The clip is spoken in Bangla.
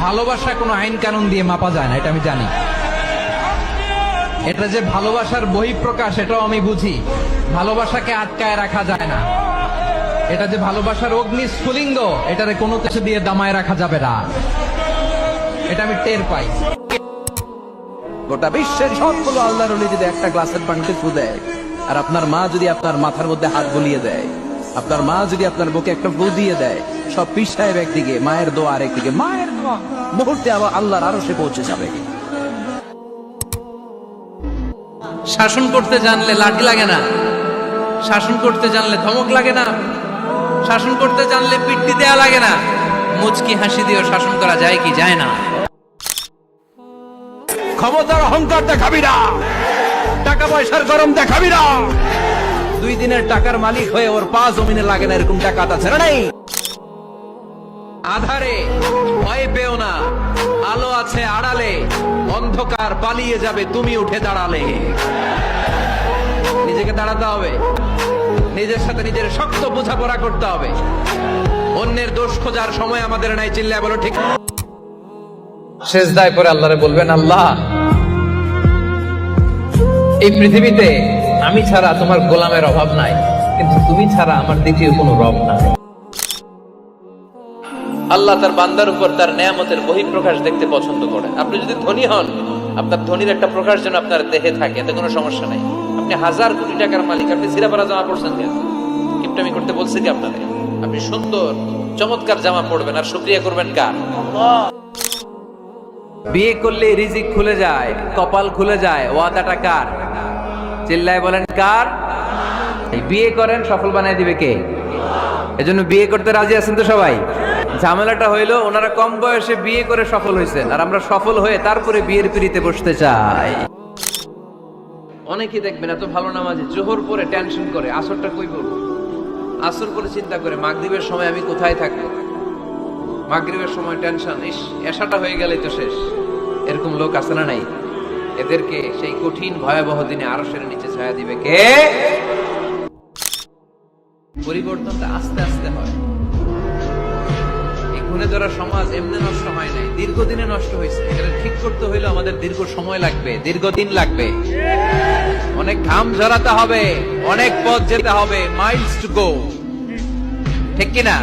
ভালোবাসা কোনো আইন কানুন দিয়ে মাপা যায় না, এটা আমি জানি। এটা যে ভালোবাসার বহিঃপ্রকাশ এটাও আমি বুঝি। ভালোবাসাকে আটকায় রাখা যায় না। এটা যে ভালোবাসার অগ্নি স্ফুলিঙ্গ, এটারে কোনো কিছু দিয়ে দামায় রাখা যাবে না, এটা আমি টের পাই। গোটা বিশ্বের সবগুলো আল্লাহর ওলি যদি একটা গ্লাসের পানিতে ফু দেয়, আর আপনার মা যদি আপনার মাথার মধ্যে হাত বুলিয়ে দেয়, আপনার মা যদি আপনার বুকে একটা ফু দিয়ে দেয়, সব পীর সাহেব একদিকে, মায়ের দোয়া আরেকদিকে, মায়ের দোয়া মুহূর্তে আবার আল্লাহর আরশে পৌঁছে যাবে। শাসন করতে জানলে লাঠি লাগে না, শাসন করতে জানলে ধমক লাগে না, শাসন করতে জানলে পিট্টি দেয়া লাগে না, মুচকি হাসি দিয়েও শাসন করা যায় কি যায় না। ক্ষমতার অহংকার দেখাবি না, টাকা পয়সার গরম দেখাবি না। 2 দিনের টাকার মালিক হয়ে ওর পা জমিনে লাগে না, এরকম টাকা আছে না নাই? আধারে ভয় পেও না, আলো আছে আড়ালে, অন্ধকার পালিয়ে যাবে তুমি উঠে দাঁড়ালে। নিজেকে দাঁড়াতে হবে, নিজের সাথে নিজের শক্ত বোঝাপড়া করতে হবে। অন্যের দোষ খোঁজার সময় আমাদের নাই। চিল্লায় বলো ঠিক। সেজদায় পরে আল্লাহরে বলবেন, আল্লাহ, এই পৃথিবীতে আমি ছাড়া তোমার গোলামের অভাব নাই, কিন্তু তুমি ছাড়া আমার দ্বিতীয় কোনো রব নাই। আল্লাহ তার বান্দার উপর তার নেয়ামতের বহিঃপ্রকাশ দেখতে পছন্দ করেন। আপনি যদি ধনী হন, আপনার ধনীর একটা প্রকাশ যেন আপনার দেহে থাকে, এতে কোনো সমস্যা নাই। আপনি 1000 কোটি টাকার মালিক, আপনি সিরাপাড়া জামা পড়ছেন কেন? কিপটামি করতে বলছে কি আপনাদের? আপনি সুন্দর চমৎকার জামা পড়বেন আর শুকরিয়া করবেন কার? বিয়ে করলে রিজিক খুলে যায়, কপাল খুলে যায়, ওয়াদাটা কার? চিল্লায় বলেন কার? বিয়ে করেন, সফল বানায় দিবে কে? এজন্য বিয়ে করতে রাজি আছেন তো সবাই? ঝামেলাটা হইলো ওনারা কম বয়সে বিয়ে করে সফল হয়েছেন, আর আমরা সফল হয়ে তারপরে বিয়ের পিড়িতে বসতে চাই। অনেকেই দেখবেন এত ভালো নামাজি, জোহর পরে টেনশন করে আসরটা কই পড়বো, আসর করে চিন্তা করে মাগরিবের সময় আমি কোথায় থাকবো, মাগরিবের সময় টেনশন, ইস এশাটা হয়ে গেলেই তো শেষ। এরকম লোক আছে না নাই? এদেরকে সেই কঠিন ভয়াবহ দিনে আরশের নিচে ছায়া দিবে কে? পরিবর্তনটা আস্তে আস্তে হয়। এই গুণে ধরা সমাজ এমনি নষ্ট হয় নাই, দীর্ঘদিনে নষ্ট হয়েছে। এটা ঠিক করতে হইলে আমাদের দীর্ঘ সময় লাগবে, দীর্ঘদিন লাগবে, অনেক ঘাম ঝরাতে হবে, অনেক পথ যেতে হবে, মাইলস টু গো। ঠিক কিনা?